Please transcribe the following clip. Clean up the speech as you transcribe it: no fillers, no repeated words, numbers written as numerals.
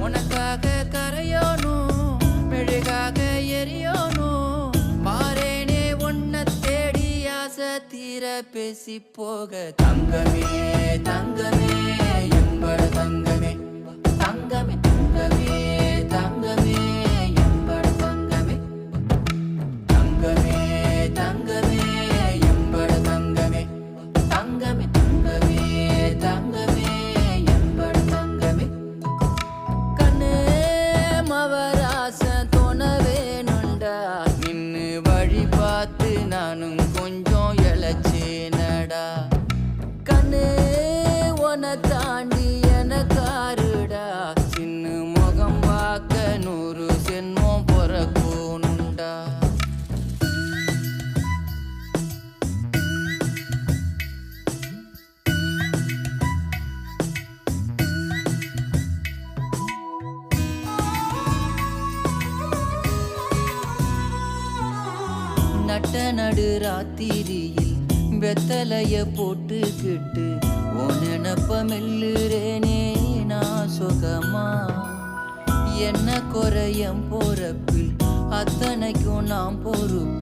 உனக்காக கரையோனும் மெழுகாக எரியோனும் மாறேனே உன்னை தேடி ஆசை தீர பேசி போக தங்கமே தங்கமே எம்பட தங்கமே தங்கமே தங்கமே தங்கமே எம்பட தங்கமே தங்கமே தங்கமே எம்பட தங்கமே தங்கமே தங்கமே தங்கமே எம்பட தங்கமே கண்ணே மவராச தோண வேணுண்டா நின்னு வழி பார்த்து நானும் கொஞ்சம் இழைச்சேனடா கண்ணே உன தாண்டி எனக்காருடா சின்ன முகம் பார்க்க 100 சென்மம் பொறக்கோனுண்டா நட்ட நடு ராத்திரியில் வெத்தலைய போட்டுக்கிட்டு உன் நினப்ப மெல்லுறேனே நான் சுகமா என்ன குறையம் போறப்பில் அத்தனைக்கும் நான் பொறுப்பு